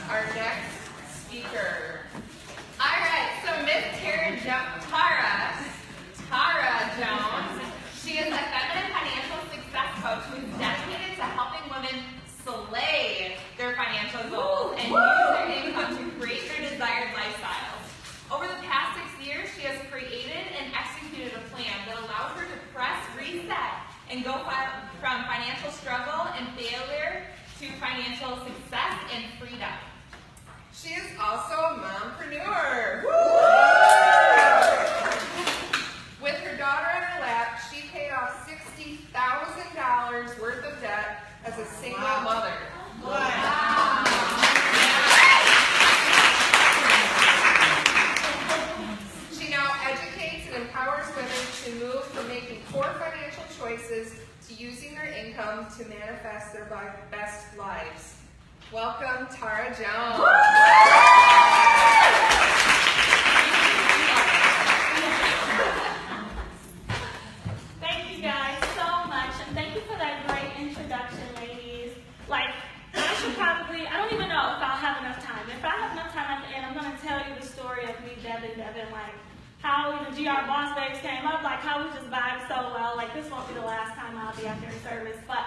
our next speaker. All right, so Miss Tara Jones. She is a feminine financial success coach who is dedicated to helping women slay their financial goals and use their income to create their desired lifestyles. Over the past 6 years, she has created and executed a plan that allows her to press reset and go from financial struggle and failure to financial success and freedom. She is also a mompreneur. With her daughter in her lap, she paid off $60,000 worth of debt as a single mother. Wow. She now educates and empowers women to move from making poor financial choices to using their income to manifest their best lives. Welcome, Tara Jones. Thank you guys so much, and thank you for that great introduction, ladies. Like, I don't even know if I'll have enough time. If I have enough time at the end, I'm going to tell you the story of me, Devin, like, how the GRBossBabes came up, like how we just vibed so well. Like, this won't be the last time I'll be out there in service, but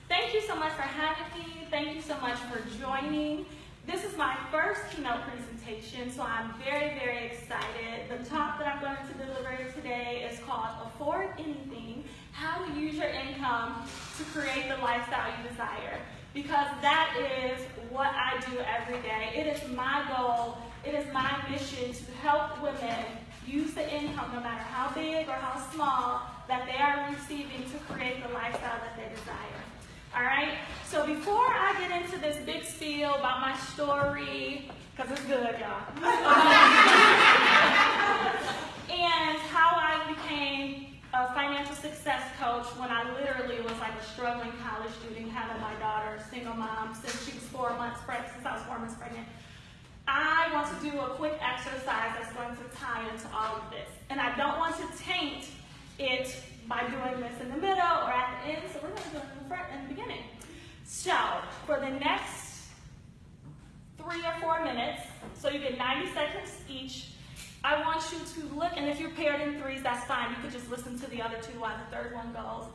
thank you so much for having me. Thank you so much for joining. This is my first keynote presentation, so I'm very, very excited. The talk that I'm going to deliver today is called Afford Anything, How to Use Your Income to Create the Lifestyle You Desire. Because that is what I do every day. It is my goal, it is my mission to help women use the income, no matter how big or how small, that they are receiving to create the lifestyle that they desire. All right? So before I get into this big spiel about my story, because it's good, y'all, and how I became a financial success coach when I literally was like a struggling college student, having my daughter, single mom, since she was 4 months pregnant, since I was 4 months pregnant. I want to do a quick exercise that's going to tie into all of this. And I don't want to taint it by doing this in the middle or at the end, so we're going to do it in the front and the beginning. So, for the next 3 or 4 minutes, so you get 90 seconds each, I want you to look, and if you're paired in threes, that's fine. You could just listen to the other two while the third one goes.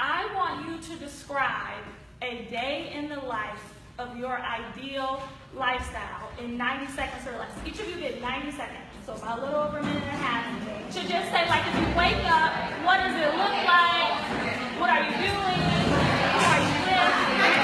I want you to describe a day in the life of your ideal lifestyle in 90 seconds or less. Each of you get 90 seconds, so about a little over a minute and a half. So just say, like, if you wake up, what does it look like? What are you doing? Who are you with?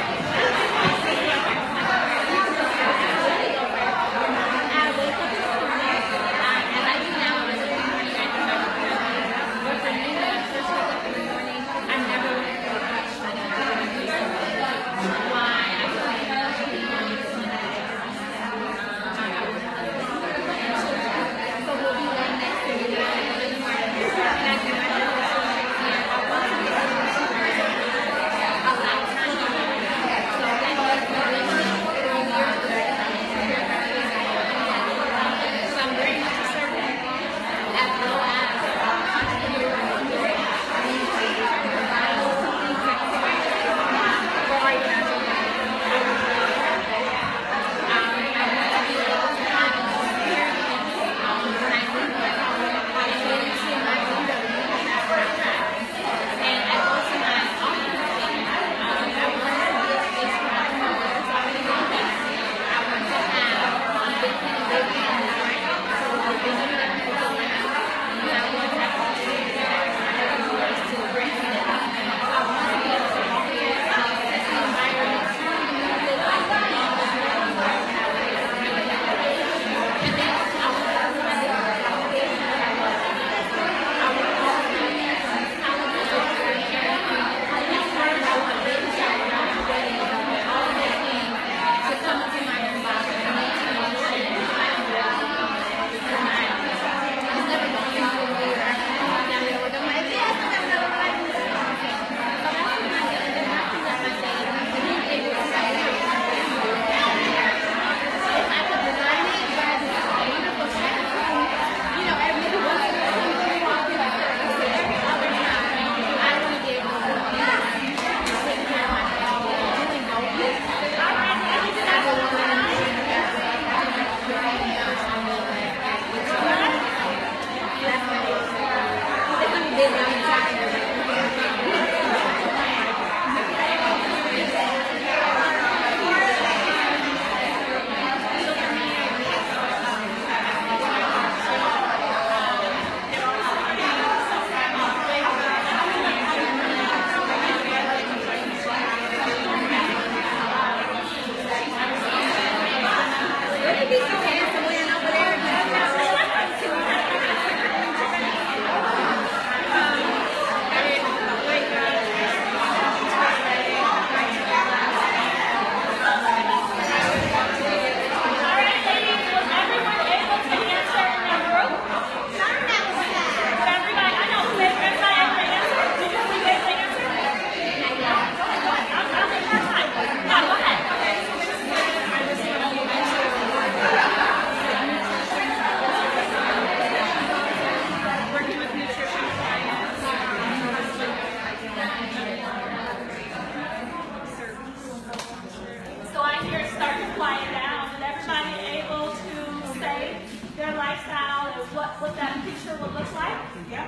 What that picture would look like? Yep.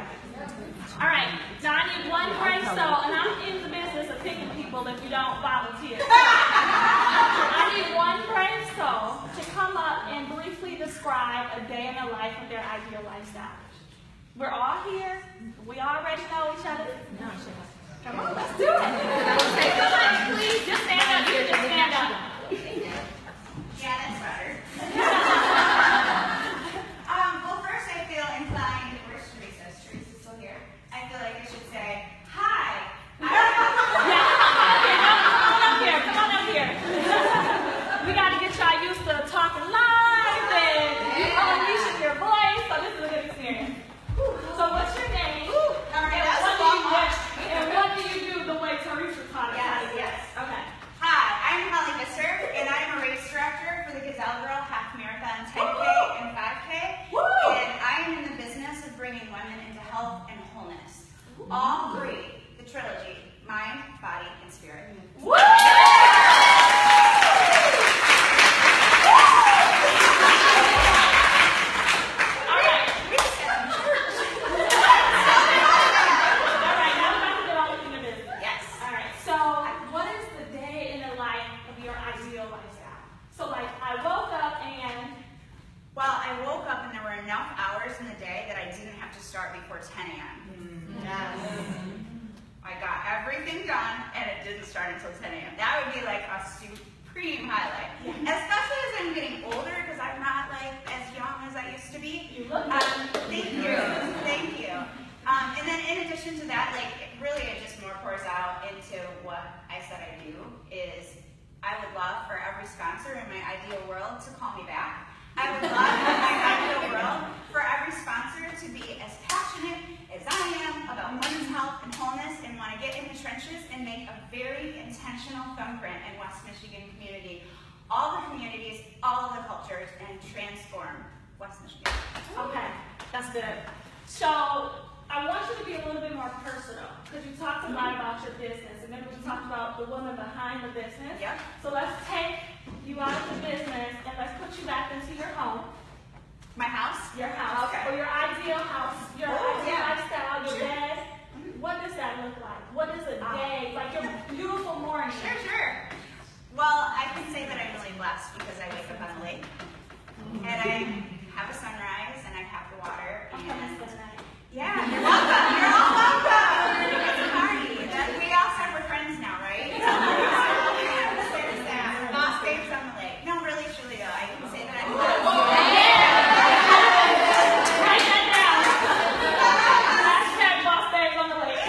All right. Now I need one brave soul, and I'm in the business of picking people if you don't volunteer. I need one brave soul to come up and briefly describe a day in the life of their ideal lifestyle. We're all here. We already know each other. No, come on, let's do it. Say somebody, please. Just stand up here. Just stand up. Yeah, that's better. Inclined, where's Teresa? Is Teresa still here? I feel like I should say, hi. Come on up here. We got to get y'all used to talking live and unleashing your voice, so this is a good experience. So what's your name? And what do you do the way Teresa taught us? Yes. Okay. Hi, I'm Holly Visser, and I'm a race director for the Gazelle Girl Half Marathon 10K and 5K. And I am in the business of bringing women into health and wholeness. All three, the trilogy, mind, body, and spirit. Woo! Start before 10 a.m. Yes. I got everything done, and it didn't start until 10 a.m. That would be like a supreme highlight. Yeah. Especially as I'm getting older, because I'm not like as young as I used to be. You look thank you. Thank you. And then in addition to that, like it just more pours out into what I said I do is I would love for every sponsor in my ideal world to call me back. I would love in my ideal world for every sponsor to be as passionate as I am about women's health and wholeness and want to get in the trenches and make a very intentional thumbprint in West Michigan community, all the communities, all of the cultures, and transform West Michigan. Okay, that's good. So I want you to be a little bit more personal because you talked a lot about your business, and then we talked about the woman behind the business. Yep. So let's take you out of the business and let's put you back into your home. My house? Your house. Okay. Or your ideal house. Your ideal lifestyle, your bed. What does that look like? What is a day, like your beautiful morning? Sure. Well, I can say that I'm really blessed because I wake up on a lake. And I have a sunrise and I have the water. And yeah, you're welcome. You're all welcome. It's a party. We all said we're friends now, right? There's that. Boss babes on the lake. No, really, truly though, I can say that I'm blessed. Write that down. Hashtag boss babes on the lake.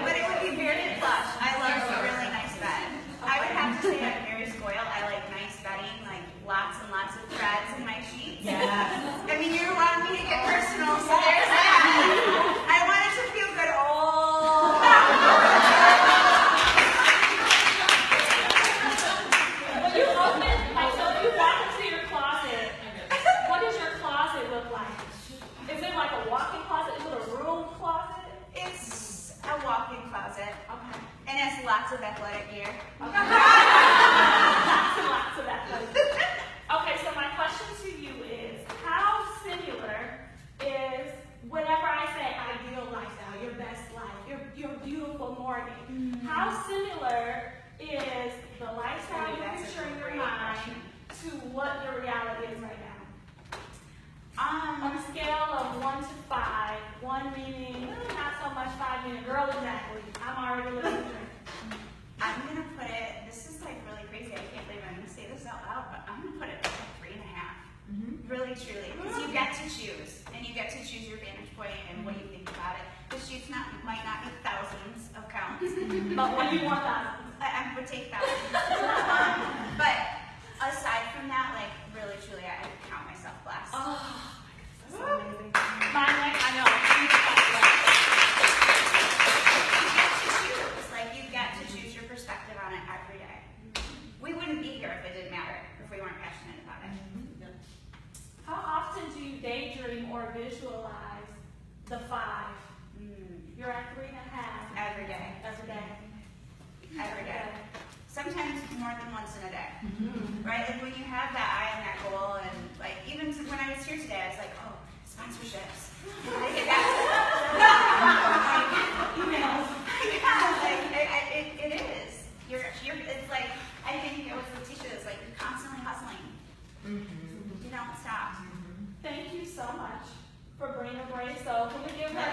But it would be very plush. I love a really nice bed. I would have to say I'm very spoiled. I like nice bedding, like lots and lots of threads in my sheets. Yeah. I mean, you wanted me to get personal, so there's that. I wanted to feel good. When you open, like, so if you walk into your closet, what does your closet look like? Is it like a walk-in closet? Is it a room closet? It's a walk-in closet. Okay. And it has lots of athletic gear. Okay. Lots of athletic gear. Okay, so my question to you is, how similar is, whenever I say ideal lifestyle, your best life, your beautiful morning, how similar is the lifestyle you picture in your mind to what your reality is right now? On a scale of 1 to 5, 1 meaning not so much, 5 meaning girl exactly, I'm already listening. I'm going to put it, this is like really crazy, I can't believe I'm going to say this But when you want that. I would take that. But aside from that, like really, truly, I count myself blessed. Oh, that's so amazing. My neck, I know. You get to choose your perspective on it every day. We wouldn't be here if it didn't matter, if we weren't passionate about it. How often do you daydream or visualize the 5? You're at 3.5. Every day. Every day. Every day. Sometimes more than once in a day. Right? Like when you have that eye on that goal, and like even when I was here today, I was like, oh, sponsorships. I get back to emails. It is. It's like, I think it was Letitia, it's like you're constantly hustling. You don't stop. Thank you so much for bringing a break. So can we give her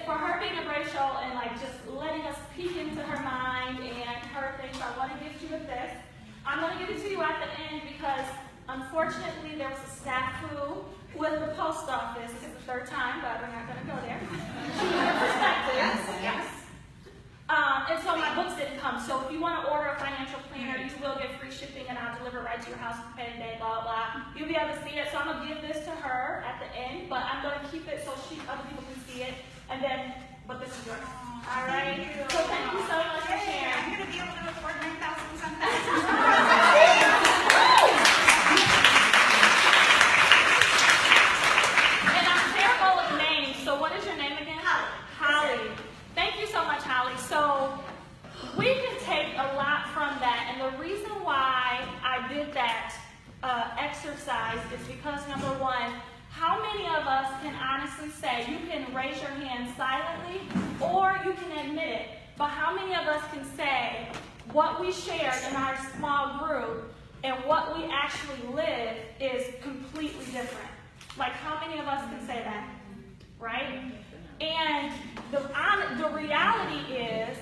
for her being a great show and like just letting us peek into her mind and her things. I want to gift you with this. I'm going to give it to you at the end because unfortunately there was a snafu with the post office. It's the 3rd time, but we're not going to go there. Yes. And so my books didn't come. So if you want to order a financial planner, you will get free shipping and I'll deliver right to your house to pay today, blah, blah. You'll be able to see it. So I'm going to give this to her at the end, but I'm going to keep it so other people can see it. And then, but this is yours. All right? So thank you so much for sharing. I'm going to be able to afford 9,000 something. And I'm terrible with names. So what is your name again? Holly. Thank you so much, Holly. So we can take a lot from that. And the reason why I did that exercise is because, number one, how many of us can honestly say, you can raise your hand silently or you can admit it, but how many of us can say what we shared in our small group and what we actually live is completely different? Like how many of us can say that, right? And the reality is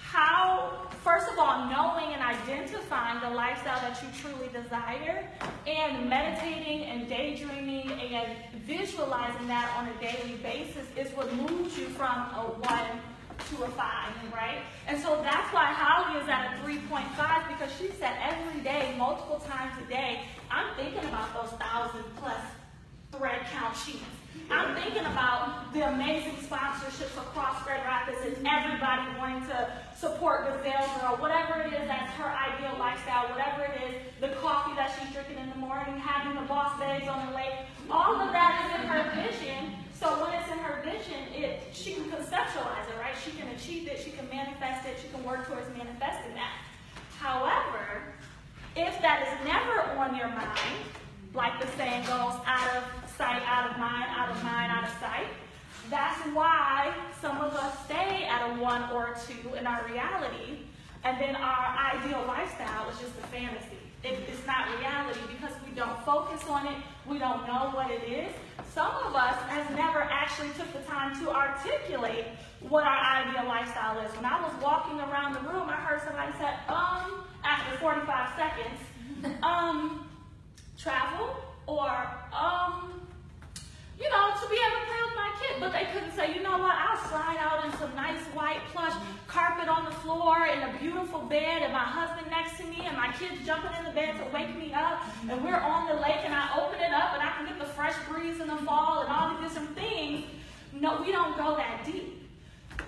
how, first of all, knowing and identifying the lifestyle that you truly desire and meditating and daydreaming and visualizing that on a daily basis is what moves you from a 1 to a 5, right? And so that's why Holly is at a 3.5 because she said every day, multiple times a day, I'm thinking about those 1,000+ thread count sheets. I'm thinking about the amazing sponsorships across Grand Rapids and everybody wanting to support Gazelle Girl, whatever it is that's her ideal lifestyle, whatever it is, the coffee that she's drinking in the morning, having the boss babes on the lake, all of that is in her vision. So when it's in her vision, she can conceptualize it, right? She can achieve it, she can manifest it, she can work towards manifesting that. However, if that is never on your mind, like the saying goes, out of sight, out of mind, out of mind, out of sight. That's why some of us stay at a 1 or a 2 in our reality, and then our ideal lifestyle is just a fantasy. It's not reality because we don't focus on it, we don't know what it is. Some of us has never actually took the time to articulate what our ideal lifestyle is. When I was walking around the room, I heard somebody say, after 45 seconds, travel, or, to be able to play with my kid. But they couldn't say, you know what, I'll slide out in some nice white plush carpet on the floor and a beautiful bed and my husband next to me and my kids jumping in the bed to wake me up and we're on the lake and I open it up and I can get the fresh breeze in the fall and all these different things. No, we don't go that deep.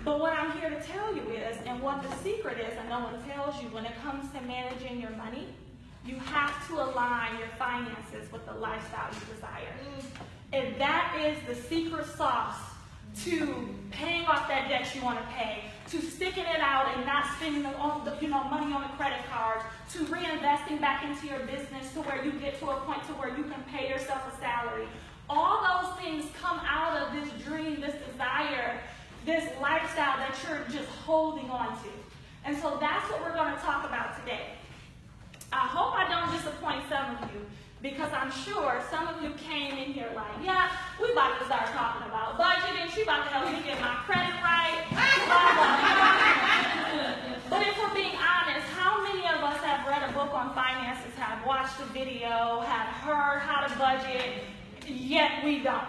But what I'm here to tell you is, and what the secret is, and no one tells you, when it comes to managing your money, you have to align your finances with the lifestyle you desire. And that is the secret sauce to paying off that debt you want to pay, to sticking it out and not spending money on the credit cards, to reinvesting back into your business to where you get to a point to where you can pay yourself a salary. All those things come out of this dream, this desire, this lifestyle that you're just holding on to. And so that's what we're going to talk about today. I hope I don't disappoint some of you, because I'm sure some of you came in here like, yeah, we about to start talking about budgeting, she about to help me get my credit right, blah, blah, blah. But if we're being honest, how many of us have read a book on finances, have watched a video, have heard how to budget, yet we don't?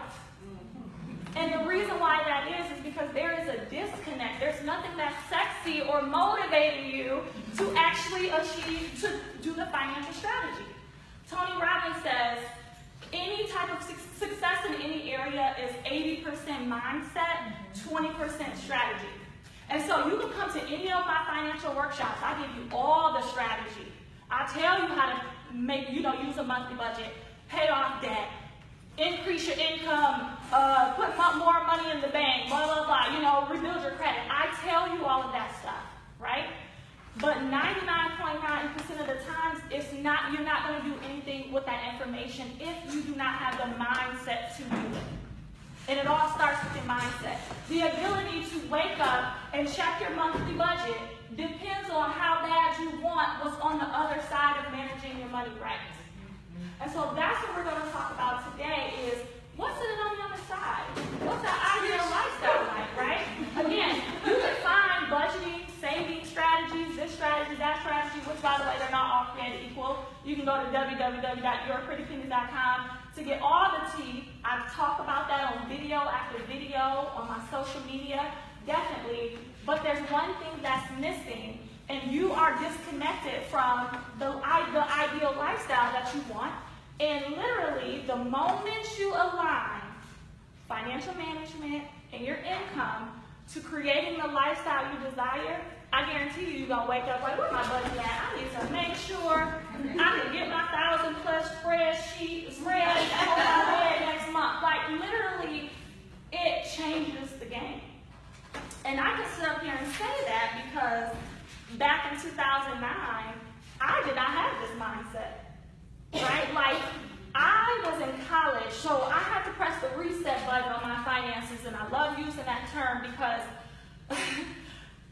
or motivating you to actually achieve, to do the financial strategy. Tony Robbins says, any type of success in any area is 80% mindset, 20% strategy. And so you can come to any of my financial workshops. I give you all the strategy. I tell you how to make, use a monthly budget, pay off debt, increase your income, put more money in the bank, blah, blah, blah, rebuild your credit. I tell you all of that stuff, right? But 99.9% of the times, you're not going to do anything with that information if you do not have the mindset to do it. And it all starts with your mindset. The ability to wake up and check your monthly budget depends on how bad you want what's on the other side of managing your money right. And so that's what we're going to talk about today is what's sitting on the other side? What's that ideal lifestyle like, right? Again, you can find budgeting, saving strategies, this strategy, that strategy, which by the way, they're not all created equal. You can go to www.yourprettypennies.com to get all the tea. I've talked about that on video after video on my social media, definitely. But there's one thing that's missing, and you are disconnected from the ideal lifestyle that you want. And literally, the moment you align financial management and your income to creating the lifestyle you desire, I guarantee you're going to wake up like, where's my budget at? I need to make sure I can get my 1,000+ spreadsheet ready on my way next month. Like, literally, it changes the game. And I can sit up here and say that because back in 2009, I did not have this mindset. Right? Like, I was in college, so I had to press the reset button on my finances, and I love using that term because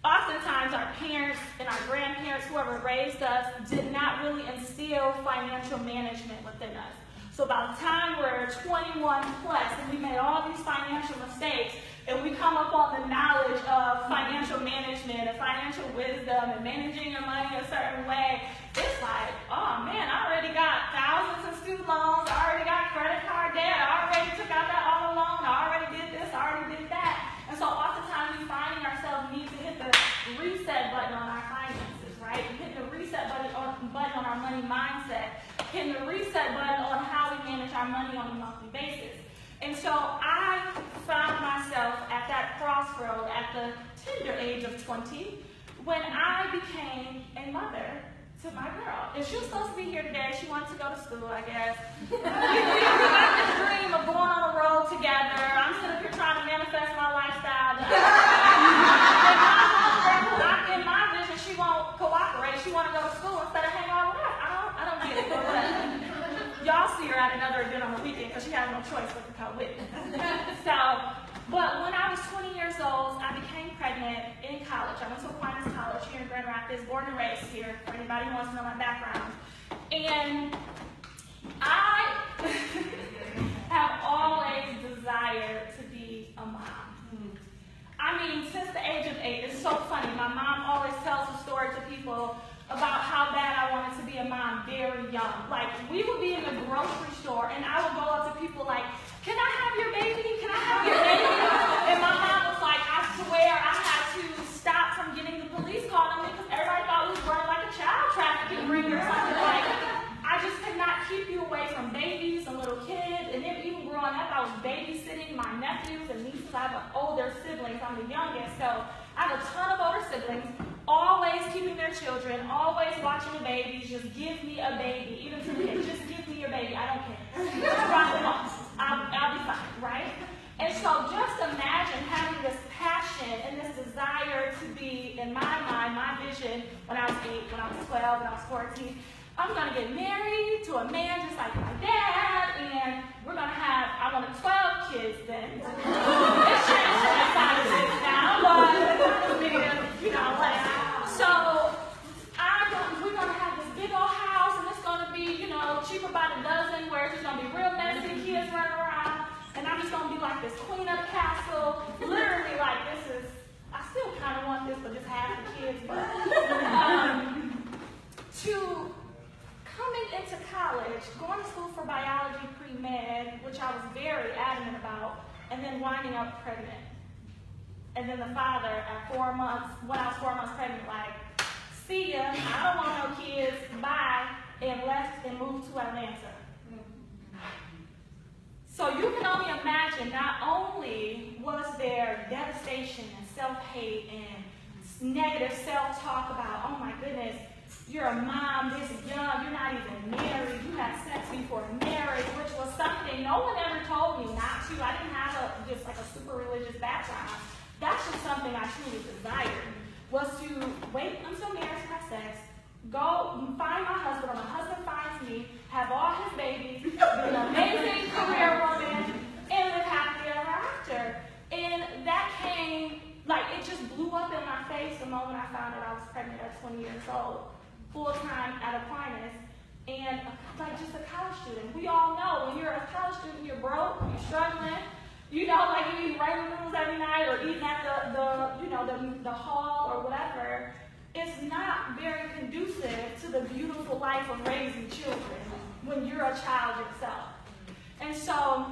oftentimes our parents and our grandparents, whoever raised us, did not really instill financial management within us. So by the time we're 21 plus and we made all these financial mistakes, and we come up on the knowledge of financial management and financial wisdom and managing your money a certain way, it's like, oh man, I already got thousands of student loans, I already got credit card debt, I already took out that auto loan, I already did this, I already did that. And so oftentimes we finding ourselves need to hit the reset button on our finances, right? Hitting the reset button on our money mindset, hitting the reset button on how we manage our money on a monthly basis. And so I found myself at that crossroad at the tender age of 20 when I became a mother to my girl. And she was supposed to be here today. She wanted to go to school, I guess. we got this dream of going on a road together. I'm sitting here trying to manifest my lifestyle. In my vision, she won't cooperate. She want to go to school instead of hang out with us. I don't get it, but whatever. Y'all see her at another event on the weekend because she has no choice but to come with me. But when I was 20 years old, I became pregnant in college. I went to Aquinas College here in Grand Rapids, born and raised here, for anybody who wants to know my background. And I have always desired to be a mom. I mean, since the age of 8, it's so funny. My mom always tells a story to people about how bad I wanted to be a mom very young. Like, we would be in the grocery store, and I would go up to people like, can I have your baby? Can I have your baby? And my mom was like, I swear I had to stop from getting the police called on me because everybody thought we was running like a child trafficking ring or something. Like, I just could not keep you away from babies and little kids. And then even growing up, I was babysitting my nephews and nieces. I have older siblings. I'm the youngest, so I have a ton of older siblings. Always keeping their children, always watching the babies. Just give me a baby. Even to the kids, just give me your baby. I don't care. Drop them off. I'll be fine, right? And so just imagine having this passion and this desire to be, in my mind, my vision when I was 8, when I was 12, when I was 14, I'm going to get married to a man just like my dad, and we're going to have, I wanted 12 kids then. It's changed since I was 6 now, but, like, so we're going to have this big old house, and it's going to be, cheaper by the dozen, where it's just going to be real messy, kids running around, and I'm just going to be like this queen of the castle, literally like this is, I still kind of want this, but just half the kids, but, to coming into college, going to school for biology pre-med, which I was very adamant about, and then winding up pregnant. And And then the father, at 4 months, when I was 4 months pregnant, like, see ya, I don't want no kids, bye, and left and moved to Atlanta. So you can only imagine, not only was there devastation and self-hate and negative self-talk about, oh my goodness, you're a mom this young, you're not even married, you had sex before marriage, which was something no one ever told me not to. I didn't have just like a super religious background. That's just something I truly desired, was to wait until marriage to have sex, go find my husband, or my husband finds me, have all his babies, be an amazing career woman, and live happily ever after. And that came, like, it just blew up in my face the moment I found out I was pregnant at 20 years old, full-time at Aquinas, and like just a college student. We all know when you're a college student, you're broke, you're struggling, you know, like you eat ramen noodles every night or eating at the hall or whatever. It's not very conducive to the beautiful life of raising children when you're a child yourself. And so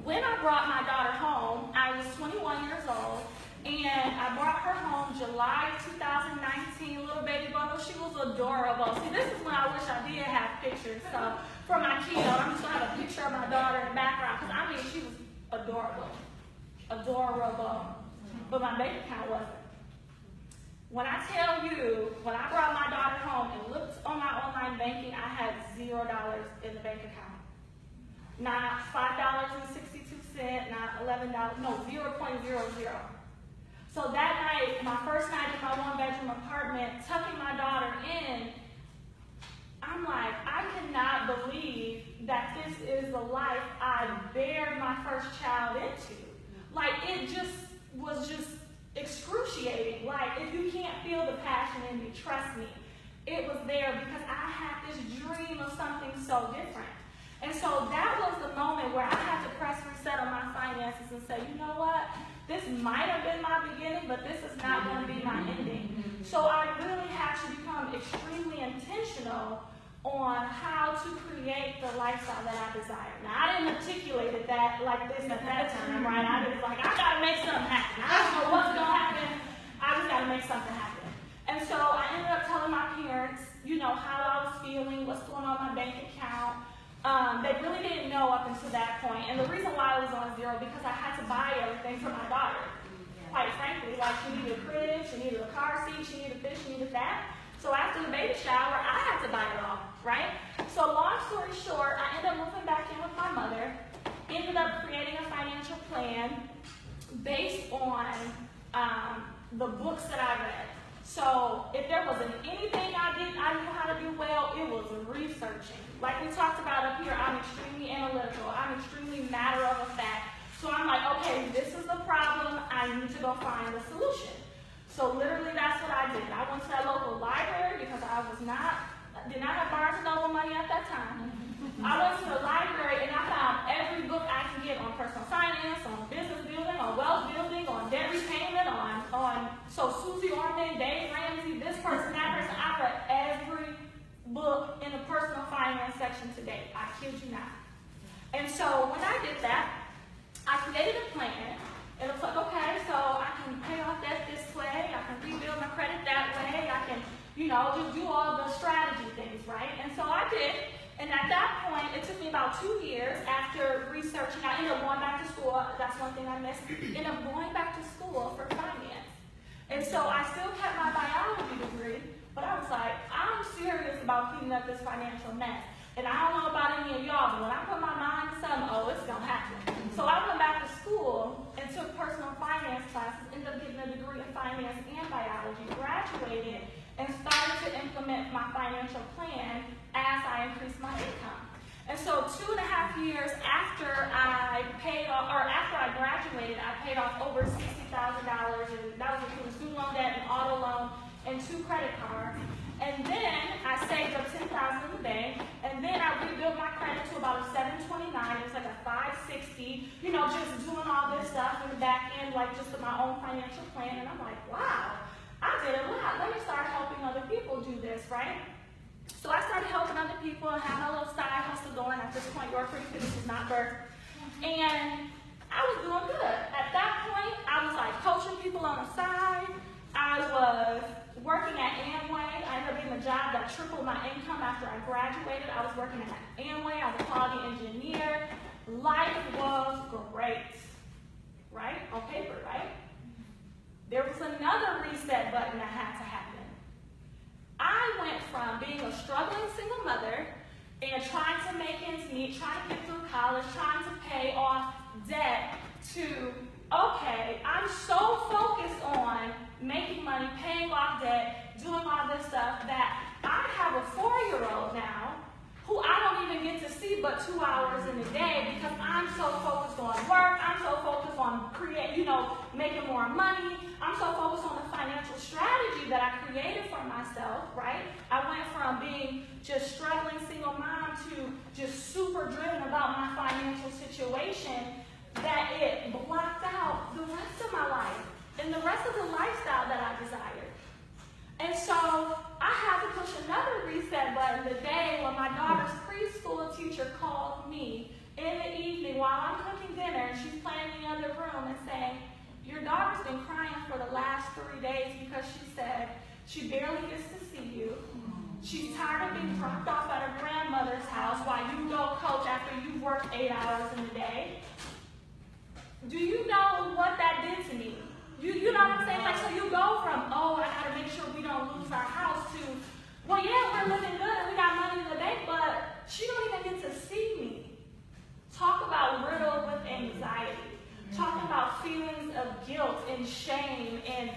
when I brought my daughter home, I was 21 years old, and I brought her home July 2019, little baby bundle. She was adorable. See, this is when I wish I did have pictures. So for my kiddo, I'm just going to have a picture of my daughter in the background, because I mean, she was adorable. Adorable. But my bank account wasn't. When I tell you, when I brought my daughter home and looked on my online banking, I had $0 in the bank account. Not $5.62, not $11, no, 0.00. So that night, my first night in my one-bedroom apartment, tucking my daughter in, I'm like, I cannot believe that this is the life I bared my first child into. Like, it just was just excruciating. Like, if you can't feel the passion in me, trust me, it was there because I had this dream of something so different. And so that was the moment where I had to press reset on my finances and say, you know what? This might have been my beginning, but this is not going to be my ending. So I really had to become extremely intentional on how to create the lifestyle that I desired. Now, I didn't articulate that like this at that time, right? I was like, I got to make something happen. I don't know what's going to happen. I just got to make something happen. And so I ended up telling my parents, you know, how I was feeling, what's going on in my bank account. They really didn't know up until that point. And the reason why I was on zero, because I had to buy everything for my daughter. Quite frankly, like she needed a crib, she needed a car seat, she needed this, she needed that. So after the baby shower, I had to buy it all, right? So long story short, I ended up moving back in with my mother, ended up creating a financial plan based on the books that I read. So if there wasn't anything I knew how to do well, it was researching. Like we talked about up here, I'm extremely analytical. I'm extremely matter of fact. So I'm like, okay, this is the problem. I need to go find a solution. So literally that's what I did. I went to that local library because I did not have Barnes & Noble money at that time. I went to the library and I found every book I can get on personal finance, on business building, on wealth building, on debt repayment, so Susie Orman, Dave Ramsey, this person, that person. I read every book in the personal finance section today. I kid you not. And so when I did that, I created a plan. It was like, okay, so I can pay off debt this way, I can rebuild my credit that way, I can, just do all the strategy things, right? And so I did. And at that point, it took me about 2 years after researching. I ended up going back to school. That's one thing I missed. Ended up going back to school for finance. And so I still kept my biology degree, but I was like, I'm serious about cleaning up this financial mess. And I don't know about any of y'all, but when I put my mind to something, oh, it's going to happen. So I went back to school and took personal finance classes, ended up getting a degree in finance and biology, graduated, and started to implement my financial plan as I increased my income. And so 2.5 years after I graduated, I paid off over $60,000, and that was including student loan debt and auto loan and 2 credit cards. And then I saved up $10,000 in the bank, and then I rebuilt my credit to about a 729. It was like a 560, just doing all this stuff in the back end, like just my own financial plan. And I'm like, wow, I did a lot. Let me start helping other people do this, right? So I started helping other people and had a little side hustle going. At this point, Your Pretty Pennies was not birthed. And I was doing good. At that point, I was like coaching people on the side. I was working at Amway. I ended up getting a job that tripled my income after I graduated. I was working at Amway. I was a quality engineer. Life was great, right? On paper, right? There was another reset button that had to happen. I went from being a struggling single mother and trying to make ends meet, trying to get through college, trying to pay off debt, to, okay, I'm so focused on making money, paying off debt, doing all this stuff that I have a 4-year-old now who I don't even get to see but 2 hours in a day because I'm so focused on work, I'm so focused on making more money, I'm so focused on the financial strategy that I created for myself, right? I went from being just struggling single mom to just super driven about my financial situation that it blocked out the rest of my life and the rest of the lifestyle that I desired. And so I had to push another reset button the day when my daughter's preschool teacher called me in the evening while I'm cooking dinner, and she's playing in the other room and saying, your daughter's been crying for the last 3 days because she said she barely gets to see you. She's tired of being dropped off at her grandmother's house while you go coach after you've worked 8 hours in a day. Do you know what that did to me? You know what I'm saying? Like, so you go from, oh, I got to make sure we don't lose our house to, well, yeah, we're living good and we got money in the bank, but she don't even get to see me. Talk about riddled with anxiety. Talk about feelings of guilt and shame and,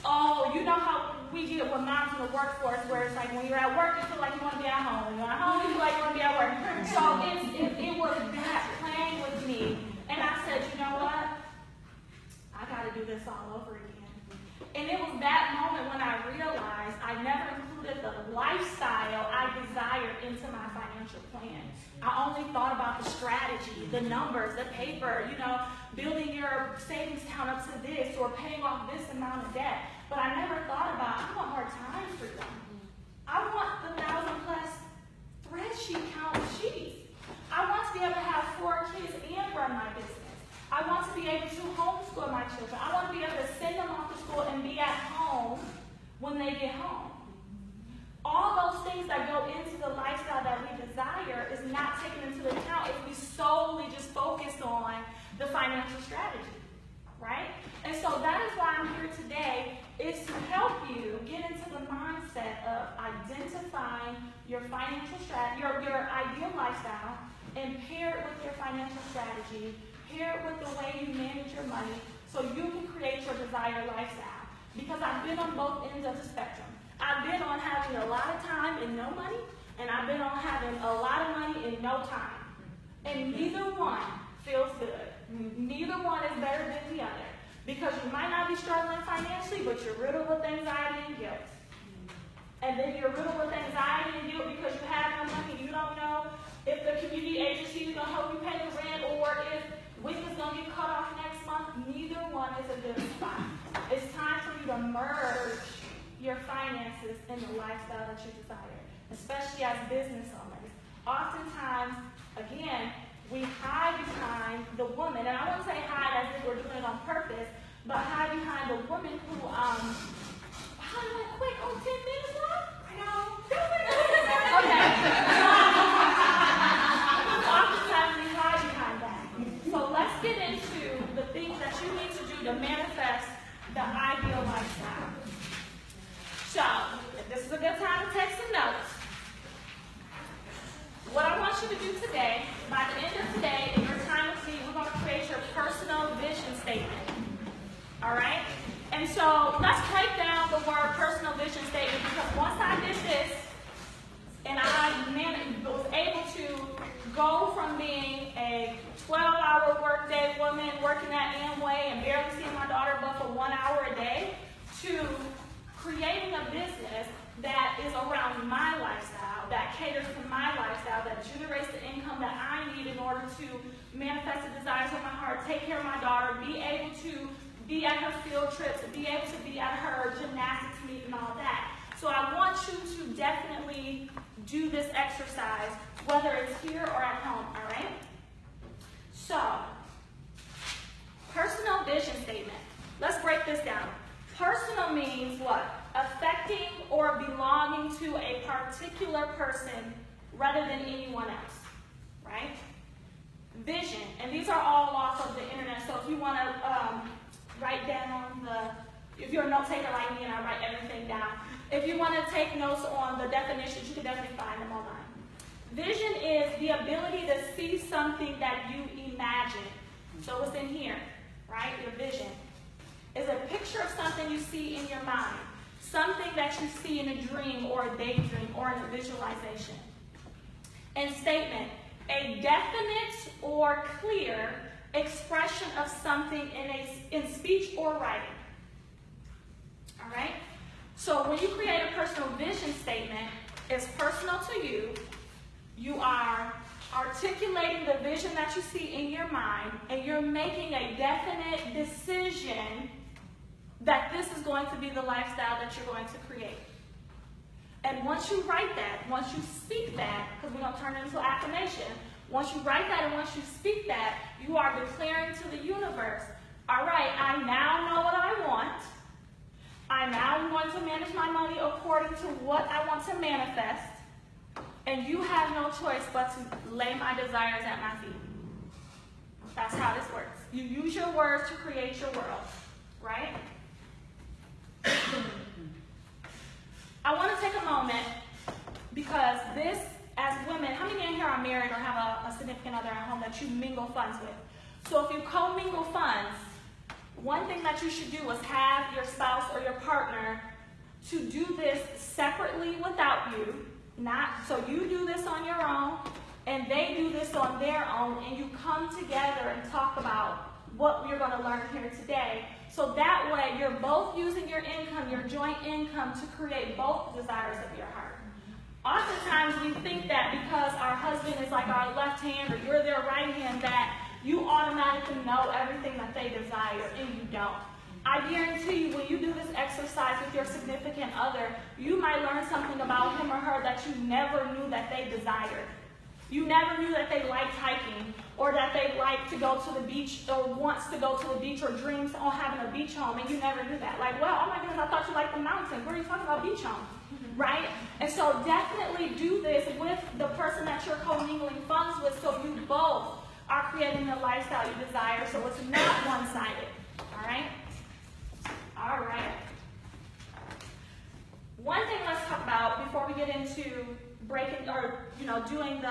oh, you know how we get with moms in the workforce where it's like when you're at work, you feel like you want to be at home. When you're at home, you feel like you want to be at work. So it was that playing with me. And I said, you know what? I got to do this all over again. And it was that moment when I realized I never included the lifestyle I desired into my financial plan. I only thought about the strategy, the numbers, the paper, building your savings account up to this or paying off this amount of debt. But I never thought about, I want more time freedom. I want the 1,000+ thread sheet count sheets. I want to be able to have 4 kids and run my business. I want to be able to homeschool my children. I want to be able to send them off to school and be at home when they get home. All those things that go into the lifestyle that we desire is not taken into account if we solely just focus on the financial strategy, right? And so that is why I'm here today, is to help you get into the mindset of identifying your financial strategy, your ideal lifestyle, and pair it with your financial strategy, pair it with the way you manage your money so you can create your desired lifestyle. Because I've been on both ends of the spectrum. I've been on having a lot of time and no money, and I've been on having a lot of money and no time. And neither one feels good. Neither one is better than the other. Because you might not be struggling financially, but you're riddled with anxiety and guilt. And then you're riddled with anxiety and guilt because you have no money. You don't know if the community agency is going to help you pay the rent or if WIC is going to get cut off next month. Neither one is a good spot. It's time for you to merge your finances in the lifestyle that you desire, especially as business owners. Oftentimes, again, we hide behind the woman, and I won't say hide as if we're doing it on purpose, but hide behind the woman who, how do I quit? 10 minutes left? I know. Okay. Oftentimes we hide behind that. So let's get into the things that you need to do to manifest the ideal lifestyle. So, this is a good time to take some notes. What I want you to do today, by the end of today, in your time with me, we're going to create your personal vision statement. All right? And so, let's break down the word personal vision statement, because once I did this, and I was able to go from being a 12-hour workday woman working at Amway and barely seeing my daughter but for 1 hour a day, to creating a business that is around my lifestyle, that caters to my lifestyle, that generates the income that I need in order to manifest the desires of my heart, take care of my daughter, be able to be at her field trips, be able to be at her gymnastics meet and all that. So I want you to definitely do this exercise, whether it's here or at home, all right? So, personal vision statement. let's break this down. Personal means what? Affecting or belonging to a particular person rather than anyone else, right? Vision, and these are all off of the internet, so if you want to write down if you're a note taker like me and I write everything down, if you want to take notes on the definitions, you can definitely find them online. Vision is the ability to see something that you imagine. So it's in here, right? Your vision is a picture of something you see in your mind, something that you see in a dream or a daydream or in a visualization. And statement, a definite or clear expression of something in speech or writing. All right? So when you create a personal vision statement, it's personal to you. You are articulating the vision that you see in your mind, and you're making a definite decision that this is going to be the lifestyle that you're going to create. And once you write that, once you speak that, because we're going to turn it into affirmation, once you write that and once you speak that, you are declaring to the universe, all right, I now know what I want. I now am going to manage my money according to what I want to manifest. And you have no choice but to lay my desires at my feet. That's how this works. You use your words to create your world, right? I want to take a moment because this, as women, how many in here are married or have a significant other at home that you mingle funds with? So if you co-mingle funds, one thing that you should do is have your spouse or your partner to do this separately without you. So you do this on your own, and they do this on their own, and you come together and talk about what you're going to learn here today. So that way, you're both using your income, your joint income, to create both desires of your heart. Oftentimes, we think that because our husband is like our left hand or you're their right hand, that you automatically know everything that they desire, and you don't. I guarantee you, when you do this exercise with your significant other, you might learn something about him or her that you never knew that they desired. You never knew that they liked hiking, or that they like to go to the beach, or wants to go to the beach, or dreams on having a beach home, and you never knew that. Like, well, oh my goodness, I thought you liked the mountains. What are you talking about beach home? Right? And so definitely do this with the person that you're co-mingling funds with, so you both are creating the lifestyle you desire, so it's not one-sided. All right? All right. One thing let's talk about before we get into breaking or doing the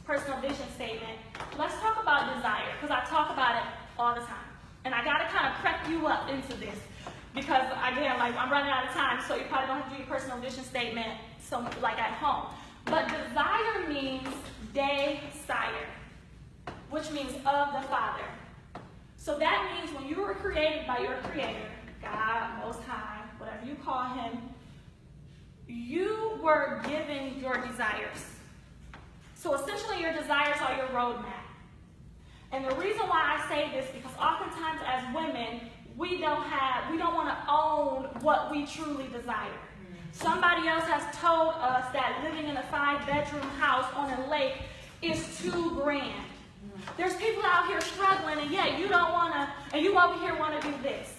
personal vision statement. Let's talk about desire, because I talk about it all the time, and I got to kind of prep you up into this because again, like I'm running out of time, so you probably don't have to do your personal vision statement like at home. But desire means desire, which means of the Father. So that means when you were created by your Creator, God, Most High, whatever you call Him, you were given your desires. So essentially your desires are your roadmap. And the reason why I say this, because oftentimes as women, we don't want to own what we truly desire. Somebody else has told us that living in a 5-bedroom house on a lake is too grand. There's people out here struggling, and yet you don't want to, and you over here want to do this,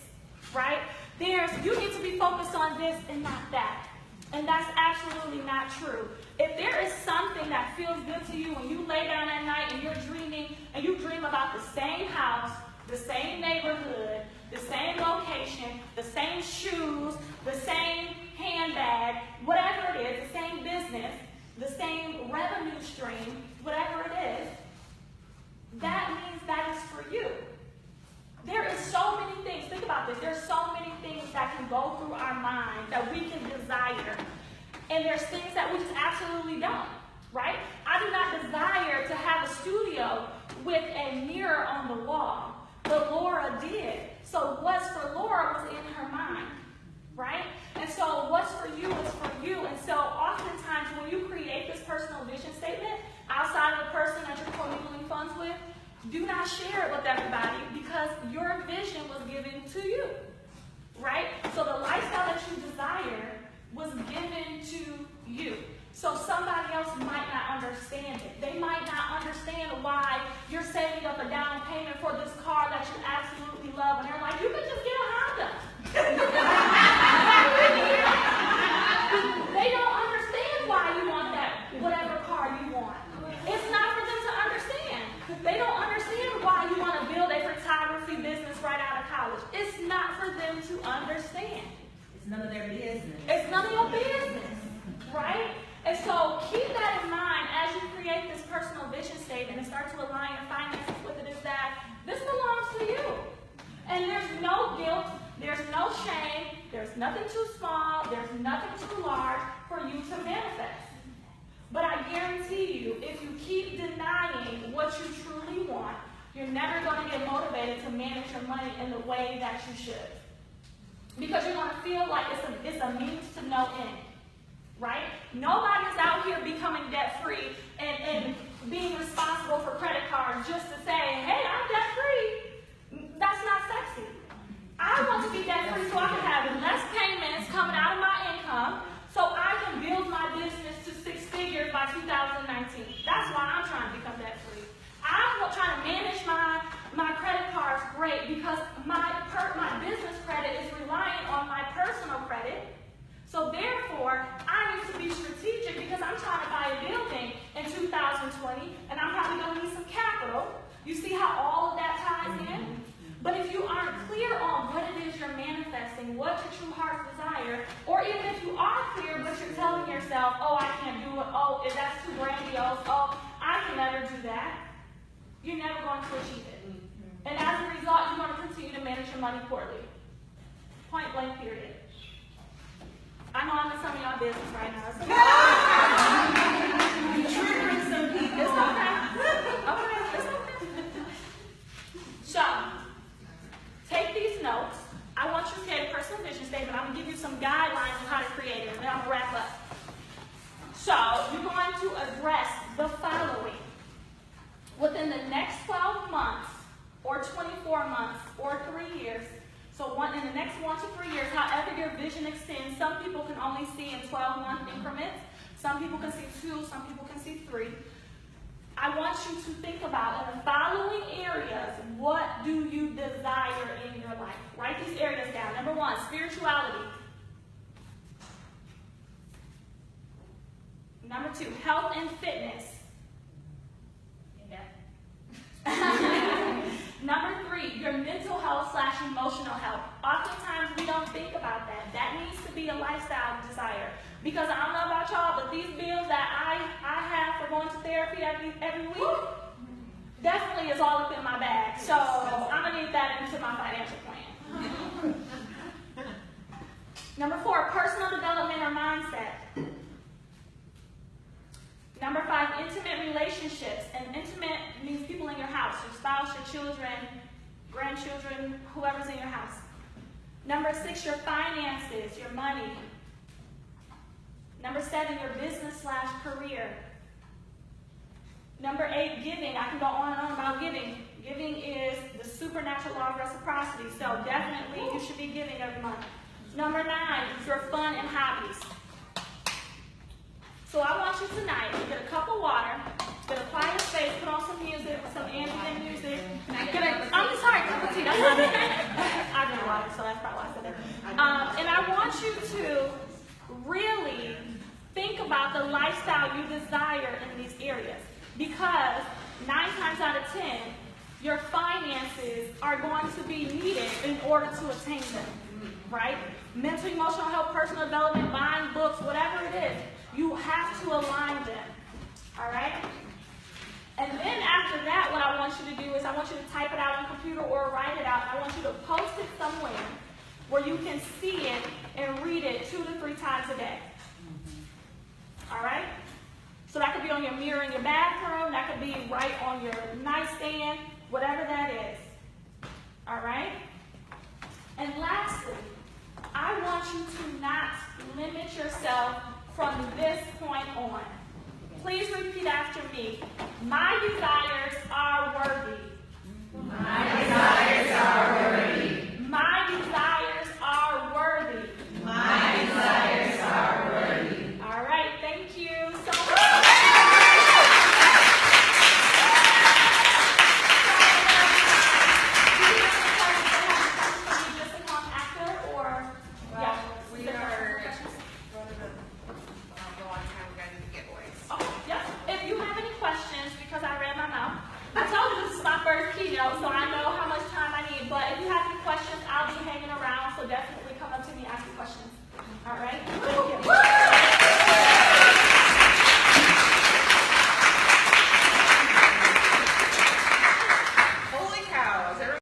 right? You need to be focused on this and not that. And that's absolutely not true. If there is something that feels good to you when you lay down at night and you're dreaming, and you dream about the same house, the same neighborhood, the same location, the same shoes, the same handbag, whatever it is, the same business, the same revenue stream, whatever it is, that means that is for you. There is so many things, think about this, there's so many things that can go through our mind that we can desire. And there's things that we just absolutely don't, right? I do not desire to have a studio with a mirror on the wall, but Laura did. So what's for Laura was in her mind, right? And so what's for you is for you. And so oftentimes when you create this personal vision statement, outside of the person that you're co-mingling funds with, do not share it with everybody because your vision was given to you, right? So the lifestyle that you desire was given to you. So somebody else might not understand it. They might not understand why you're saving up a down payment none of their business. It's none of your business, right? And so keep that in mind as you create this personal vision statement and start to align your finances with it, is that this belongs to you. And there's no guilt, there's no shame, there's nothing too small, there's nothing too large for you to manifest. But I guarantee you, if you keep denying what you truly want, you're never going to get motivated to manage your money in the way that you should. Because you're going to feel like it's a means to no end. Right? Nobody's out here becoming debt-free and being responsible for credit cards just to say, hey, I'm debt-free. That's not sexy. I want to be debt-free so I can have less payments coming out of my income so I can build my business to 6 figures by 2019. That's why I'm trying to become debt-free. I'm trying to manage my credit cards great because my business credit is relying on my personal credit. So therefore, I need to be strategic because I'm trying to buy a building in 2020 and I'm probably going to need some capital. You see how all of that ties in? But if you aren't clear on what it is you're manifesting, what your true heart's desire, or even if you are clear but you're telling yourself, oh, I can't do it, oh, that's too grandiose, oh, I can never do that, you're never going to achieve it. And as a result, you're going to continue to manage your money poorly. Point blank, period. I know I'm in some of y'all business right now. So You're triggering some people. it's okay. Okay, it's okay. So, take these notes. I want you to create a personal vision statement. I'm going to give you some guidelines on how to create it, and then I'm going to wrap up. So, you're going to address the following. Within the next 12 months, or 24 months, or 3 years, so in the next 1 to 3 years, however your vision extends, some people can only see in 12-month increments. Some people can see 2, some people can see 3. I want you to think about, in the following areas, what do you desire in your life? Write these areas down. Number 1, spirituality. Number 2, health and fitness. Number 3, your mental health / emotional health. Oftentimes we don't think about that. That needs to be a lifestyle desire. Because I don't know about y'all, but these bills that I have for going to therapy every week definitely is all up in my bag. So I'm going to need that into my financial plan. Number 4, personal development or mindset. Number 5, intimate relationships. And intimate means people in your house, your spouse, your children, grandchildren, whoever's in your house. Number 6, your finances, your money. Number 7, your business / career. Number 8, giving. I can go on and on about giving. Giving is the supernatural law of reciprocity, so definitely you should be giving every month. Number 9 is your fun and hobbies. So I want you tonight to get a cup of water, get a quiet space, put on some music, some ambient music. I'm sorry, cup of tea. That's not it. I drink water, so that's probably why I said that. And I want you to really think about the lifestyle you desire in these areas. Because 9 times out of 10, your finances are going to be needed in order to attain them. Right? Mental, emotional health, personal development, buying books, whatever it is. You have to align them, all right? And then after that, what I want you to do is I want you to type it out on a computer or write it out. I want you to post it somewhere where you can see it and read it 2 to 3 times a day, all right? So that could be on your mirror in your bathroom. That could be right on your nightstand, whatever that is, all right? And lastly, I want you to not limit yourself from this point on. Please repeat after me. My desires are worthy. My